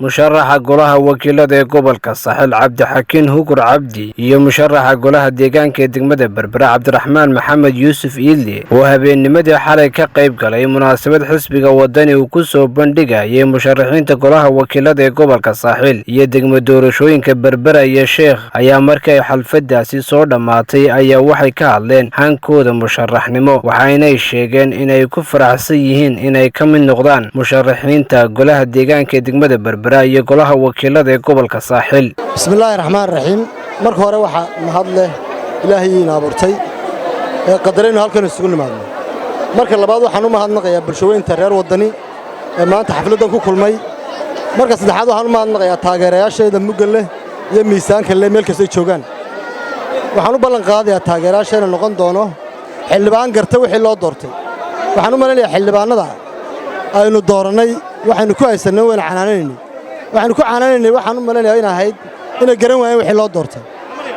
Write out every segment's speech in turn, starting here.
musharaxa golaha wakiilada ee gobolka Saaxil Cabdixakiin Hukur Cabdi iyo musharaxa golaha deegaanka ee degmada Berbera Cabdiraxmaan Maxamed Yuusuf Iidle oo habeennimadii xalay ka qayb galay munaasabad xisbiga wadani uu ku soo bandhigayay musharaxiinta golaha wakiilada ee gobolka Saaxil iyo degmada doorashooyinka Berbera iyo Sheekh ayaa markay xalfadaasi soo dhamaatay ayaa waxay ka hadleen hankooda musharaxnimo waxayna sheegeen inay ku faraxsan yihiin inay ka mid noqdaan musharaxiinta golaha deegaanka ee degmada Berbera iyo golaha wakiilada ee gobolka Saaxil. Bismillaahir Rahmaanir Rahiim. Marka hore waxa mahad leh Ilaahay ina abuurtay ee qadarayna halkan isugu nimaadno. Marka labaad waxaan u mahadnaqayaa bulshooyinka reer wadani ee maanta xafladan ku kulmay. Marka saddexaad waxaan u mahadnaqayaa taageerayaasheeda mugale iyo miisaanka leh meel kasta ay joogaan. Waxaan u ballan qaadayaa taageerayaasheena noqon doono xildhibaan garta wixii loo doortay. Waxaan u maleynayaa xildhibaanada aynu dooranay waxaynu ku haysanay wayna canaanaynay waxaan ku canaanaynay waxaan u maleynayaa in ahayd in garan waayeen wixii loo doortay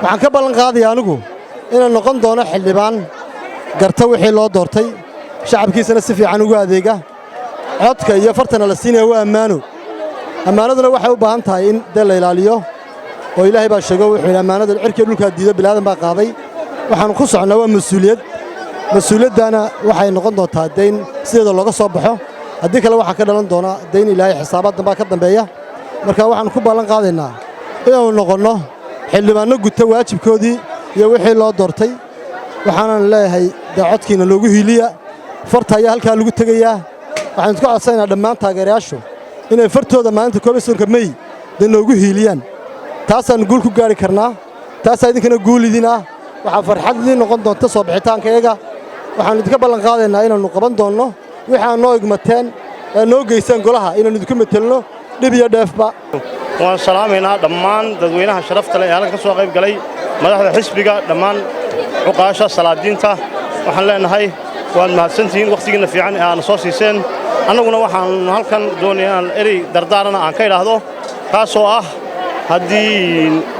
waxaan ka ballan qaadayaa anigu inaan noqon doono xildhibaan garta wixii loo doortay shacabkiisana si fiican ugu adeega codka iyo fartana la siinayo waa ammaanaduna waxay u baahan tahay in la ilaaliyo oo Ilaahay baa sheegay wuxuu ammaanada cirka dhulka diido bilaadan baa qaaday waxaan ku socnaa waa mas'uuliyadana waxay noqon doontaa deyn sideeda looga soo baxo haddii kale waxa ka dhalan doona deyn Ilaahay xisaabaadna baa ka dambeeya marka waxaan ku ballan qaadaynaa inaan noqono xildhibaano guta waajibkoodii iyo wixii loo doortay waxaan leeyahay codkiina loogu hiiliya farta ayaa halka lagu tagayaa waxaan isku codsanaynaa dhammaan taageerayaashu inay fartooda maalinta 12 May noogu hiiliyaan taasaan guul ku gaari karnaa taas idinkana guul idin ah waxa farxad idin noqon doonta soo bixitaankeega waxaan idinka ballan qaadaynaa inaanu qaban doono waxaan noo igmateen noo geysan golaha inaanu idinku metelno dhib iyo dheefba waan salaameynaa dhammaan dadweynaha sharafta leh ee halka soo qayb galay madaxda xisbiga dhammaan uqaasha salaadiinta waxaan leenahay waan mahadsantihiin waqtigiina fiican ee aan soo siiseen annaguna waxaan halkan doonayaa erey dardaarana aan ka ilaahdo taasoo ah haddii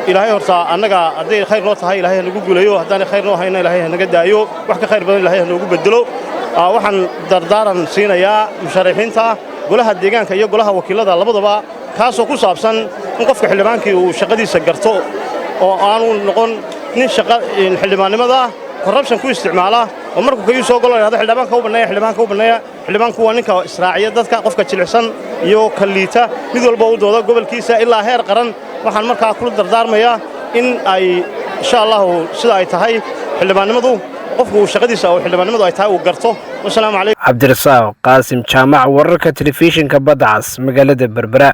Ilaahay horta annaga haddii khayr noo tahay Ilaahay nagu guuleeyo haddaan khayr noo hayna Ilaahay naga daayo wax ka khayr badan Ilaahay nagu bedelo waxaan dardaaran siinayaa musharaxiinta golaha deegaanka iyo golaha wakiilada labadaba kaasoo ku saabsan in qofka xildhibaankii uu shaqadiisa garto oo aanu noqon nin shaqa xildhibaannimada corruption ku isticmaala oo markuu ka soo galo xildhibaanka u baneeya xildhibaanku waa ninka israaciya dadka qofka jilicsan iyo kaliita mid walba uu doodo gobolkiisa ilaa heer qaran waxaan markaa ku dardaarmayaa in ay insha Allah sida ay tahay xildhibaannimadu qofku shaqadiisa oo xildhibaannimadu ay tahay uu garto wassalaamu calaykum Cabdirasaaq Qaasim Jaamac wararka telefishinka Badda Cas magaalada Berbera.